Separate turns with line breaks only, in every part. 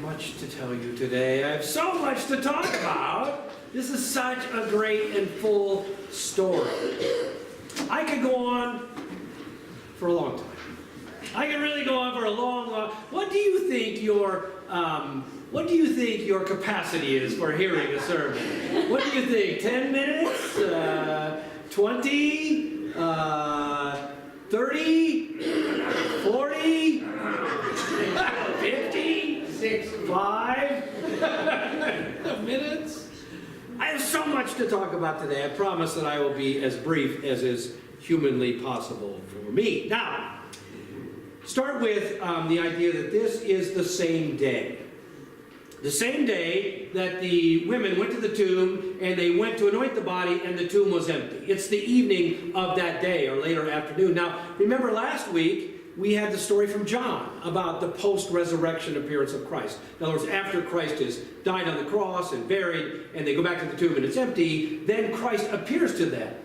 much to tell you today. I have so much to talk about. This is such a great and full story. I could go on for a long time. I could really go on for a long. What do you think your capacity is for hearing a sermon? What do you think? 10 minutes? 20? 30? 40? 50? 5 minutes? I have so much to talk about today. I promise that I will be as brief as is humanly possible for me. Now, start with the idea that this is the same day. The same day that the women went to the tomb and they went to anoint the body and the tomb was empty. It's the evening of that day or later afternoon. Now, remember last week we had the story from John about the post-resurrection appearance of Christ. In other words, after Christ has died on the cross and buried and they go back to the tomb and it's empty, then Christ appears to them.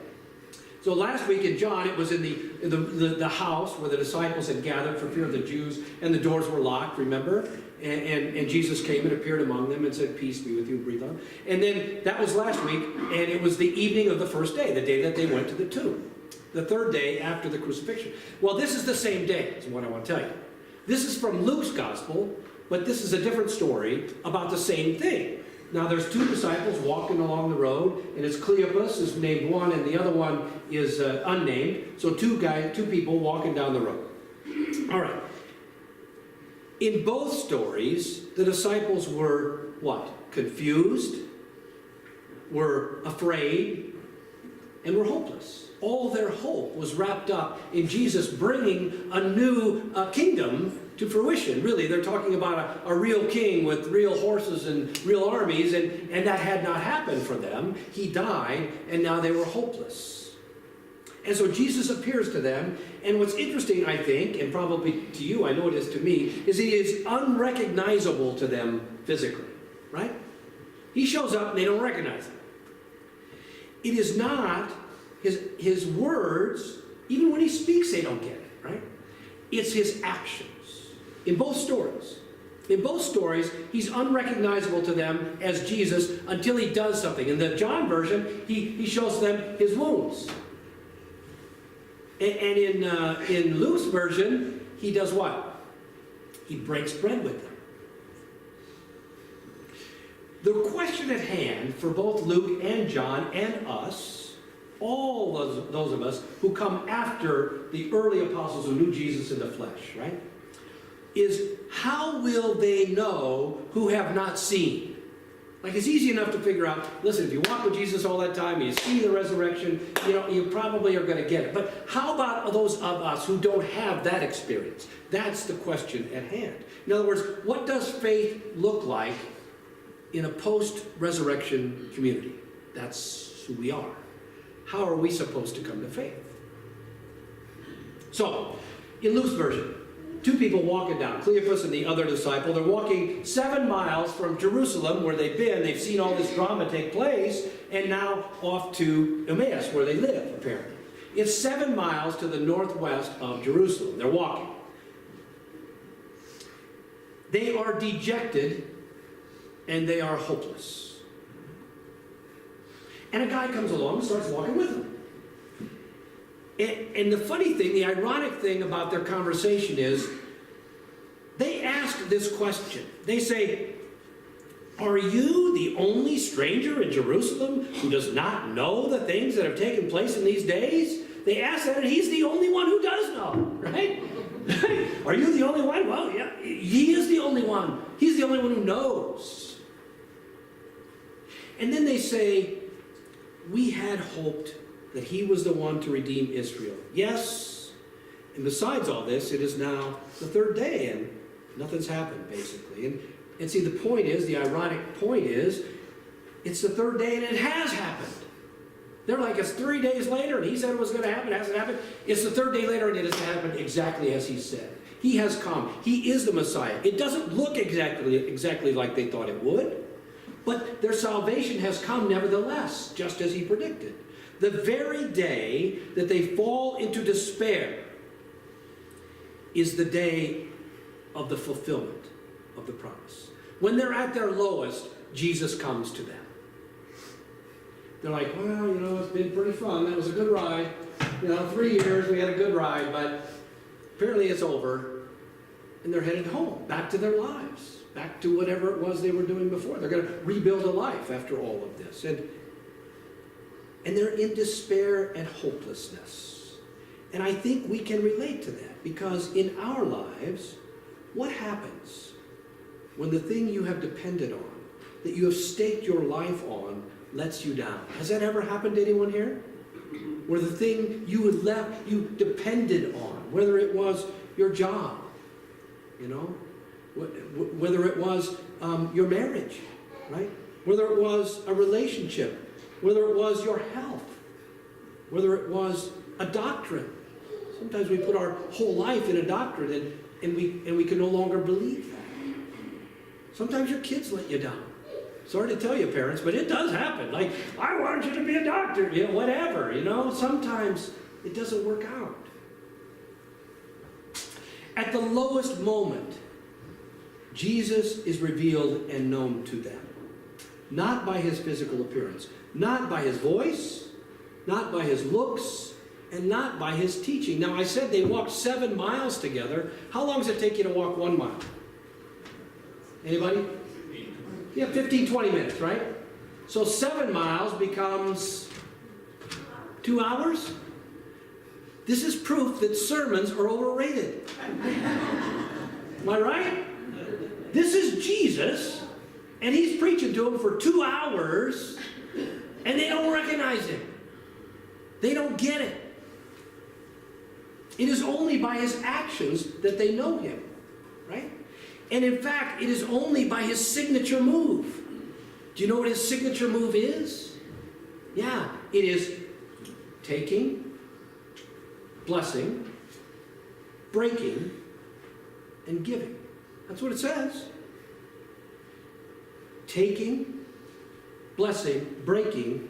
So last week in John, it was in the house where the disciples had gathered for fear of the Jews, and the doors were locked, remember? And Jesus came and appeared among them and said, "Peace be with you," breathe on. And then that was last week, and it was the evening of the first day, the day that they went to the tomb. The third day after the crucifixion. Well, this is the same day, is what I want to tell you. This is from Luke's gospel, but this is a different story about the same thing. Now, there's two disciples walking along the road, and it's Cleopas is named one, and the other one is unnamed. So two people walking down the road. All right. In both stories, the disciples were what? Confused, were afraid, and were hopeless. All their hope was wrapped up in Jesus bringing a new kingdom to fruition. Really, they're talking about a real king with real horses and real armies, and that had not happened for them. He died, and now they were hopeless. And so Jesus appears to them, and what's interesting, I think, and probably to you, I know it is to me, is he is unrecognizable to them physically, right? He shows up and they don't recognize him. It is not his words, even when he speaks, they don't get it, right? It's his actions. In both stories. In both stories, he's unrecognizable to them as Jesus until he does something. In the John version, he shows them his wounds. And in Luke's version, he does what? He breaks bread with them. The question at hand for both Luke and John and us, all those of us who come after the early apostles who knew Jesus in the flesh, right, is how will they know who have not seen? Like, it's easy enough to figure out, listen, if you walk with Jesus all that time, you see the resurrection, you probably are going to get it. But how about those of us who don't have that experience? That's the question at hand. In other words, what does faith look like in a post-resurrection community? That's who we are. How are we supposed to come to faith? So, in Luke's version, two people walking down, Cleopas and the other disciple. They're walking 7 miles from Jerusalem, where they've been. They've seen all this drama take place, and now off to Emmaus, where they live, apparently. It's 7 miles to the northwest of Jerusalem. They're walking. They are dejected, and they are hopeless. And a guy comes along and starts walking with them. And the funny thing, the ironic thing about their conversation is, they ask this question. They say, "Are you the only stranger in Jerusalem who does not know the things that have taken place in these days?" They ask that, and he's the only one who does know, right? Are you the only one? Well, yeah, he is the only one. He's the only one who knows. And then they say, "We had hoped that he was the one to redeem Israel." Yes, and besides all this, it is now the third day, and nothing's happened, basically. And see, the point is, the ironic point is, it's the third day, and it has happened. They're like, it's 3 days later, and he said it was going to happen, it hasn't happened. It's the third day later, and it has happened exactly as he said. He has come. He is the Messiah. It doesn't look exactly like they thought it would, but their salvation has come nevertheless, just as he predicted. The very day that they fall into despair is the day of the fulfillment of the promise. When they're at their lowest, Jesus comes to them. They're like, well, it's been pretty fun. That was a good ride. 3 years, we had a good ride, but apparently it's over. And they're headed home, back to their lives, back to whatever it was they were doing before. They're going to rebuild a life after all of this. And they're in despair and hopelessness. And I think we can relate to that, because in our lives, what happens when the thing you have depended on, that you have staked your life on, lets you down? Has that ever happened to anyone here? Where the thing you depended on, whether it was your job, whether it was your marriage, right? Whether it was a relationship, whether it was your health, whether it was a doctrine. Sometimes we put our whole life in a doctrine and we can no longer believe that. Sometimes your kids let you down. Sorry to tell you, parents, but it does happen. Like, I wanted you to be a doctor, whatever, Sometimes it doesn't work out. At the lowest moment, Jesus is revealed and known to them. Not by his physical appearance, not by his voice, not by his looks, and not by his teaching. Now, I said they walked 7 miles together. How long does it take you to walk 1 mile? Anybody? Yeah, 15, 20 minutes, right? So 7 miles becomes 2 hours? This is proof that sermons are overrated. Am I right? This is Jesus, and he's preaching to them for 2 hours, and they don't recognize him. They don't get it. It is only by his actions that they know him, right? And in fact, it is only by his signature move. Do you know what his signature move is? Yeah, it is taking, blessing, breaking, and giving. That's what it says. Taking, blessing, breaking,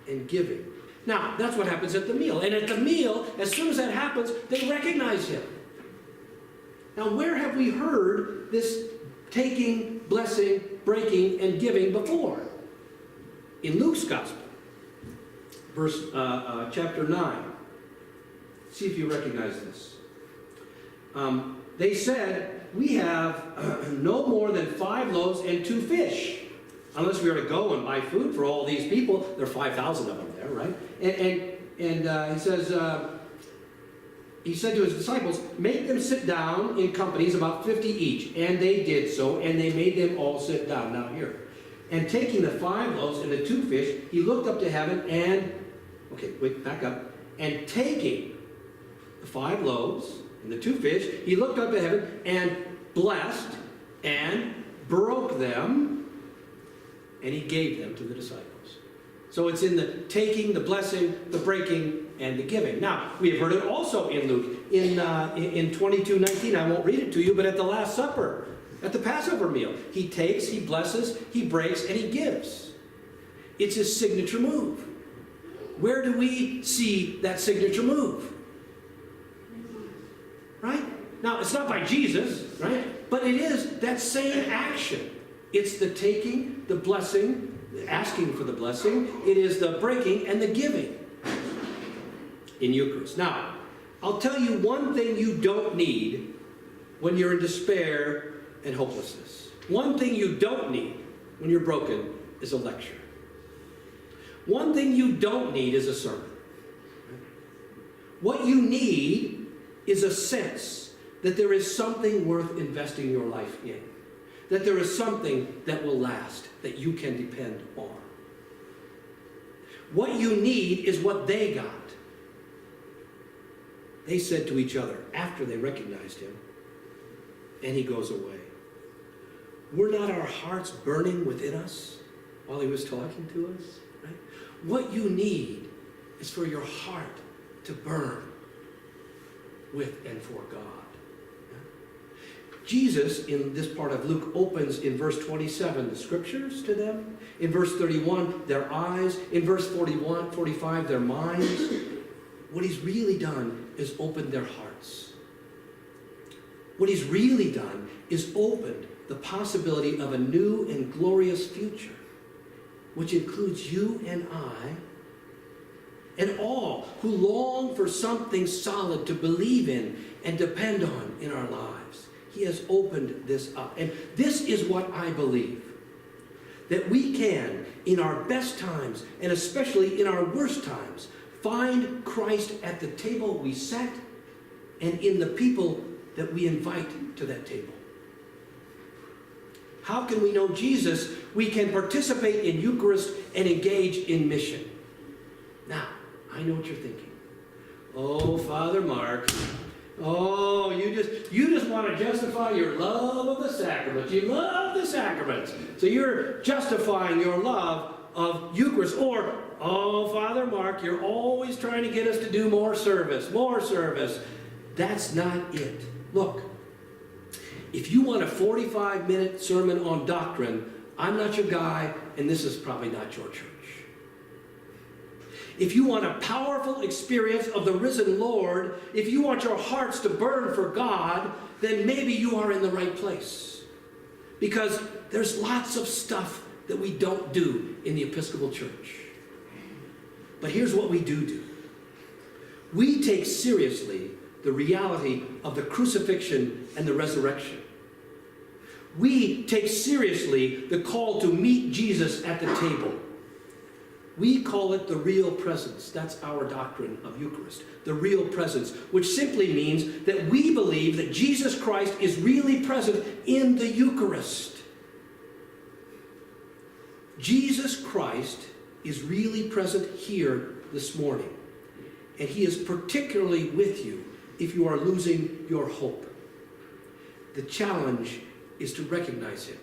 and giving. Now, that's what happens at the meal. And at the meal, as soon as that happens, they recognize him. Now, where have we heard this taking, blessing, breaking, and giving before? In Luke's Gospel, chapter 9. See if you recognize this. They said, we have no more than 5 loaves and 2 fish. Unless we were to go and buy food for all these people. There are 5,000 of them there, right? And he says, he said to his disciples, make them sit down in companies about 50 each. And they did so, and they made them all sit down. Now here. And taking the 5 loaves and the 2 fish, he looked up to heaven and, back up. And taking the 5 loaves and the 2 fish, he looked up to heaven and blessed and broke them, and he gave them to the disciples. So it's in the taking, the blessing, the breaking, and the giving. Now, we have heard it also in Luke. In 22:19, I won't read it to you, but at the Last Supper, at the Passover meal, he takes, he blesses, he breaks, and he gives. It's his signature move. Where do we see that signature move? Right? Now, it's not by Jesus, right? But it is that same action. It's the taking, the blessing, asking for the blessing. It is the breaking and the giving in Eucharist. Now, I'll tell you one thing you don't need when you're in despair and hopelessness. One thing you don't need when you're broken is a lecture. One thing you don't need is a sermon. What you need is a sense that there is something worth investing your life in. That there is something that will last, that you can depend on. What you need is what they got. They said to each other after they recognized him, and he goes away. Were not our hearts burning within us while he was talking to us? Right? What you need is for your heart to burn with and for God. Jesus, in this part of Luke, opens in verse 27 the scriptures to them. In verse 31, their eyes. In verse 45, their minds. What he's really done is opened their hearts. What he's really done is opened the possibility of a new and glorious future, which includes you and I, and all who long for something solid to believe in and depend on in our lives. He has opened this up. And this is what I believe. That we can, in our best times, and especially in our worst times, find Christ at the table we set and in the people that we invite to that table. How can we know Jesus? We can participate in Eucharist and engage in mission. Now, I know what you're thinking. Oh, Father Mark. Oh, you just want to justify your love of the sacraments. You love the sacraments. So you're justifying your love of Eucharist. Or, oh, Father Mark, you're always trying to get us to do more service, more service. That's not it. Look, if you want a 45-minute sermon on doctrine, I'm not your guy, and this is probably not your church. If you want a powerful experience of the risen Lord, if you want your hearts to burn for God, then maybe you are in the right place. Because there's lots of stuff that we don't do in the Episcopal Church. But here's what we do. We take seriously the reality of the crucifixion and the resurrection. We take seriously the call to meet Jesus at the table. We call it the real presence. That's our doctrine of Eucharist. The real presence, which simply means that we believe that Jesus Christ is really present in the Eucharist. Jesus Christ is really present here this morning. And he is particularly with you if you are losing your hope. The challenge is to recognize him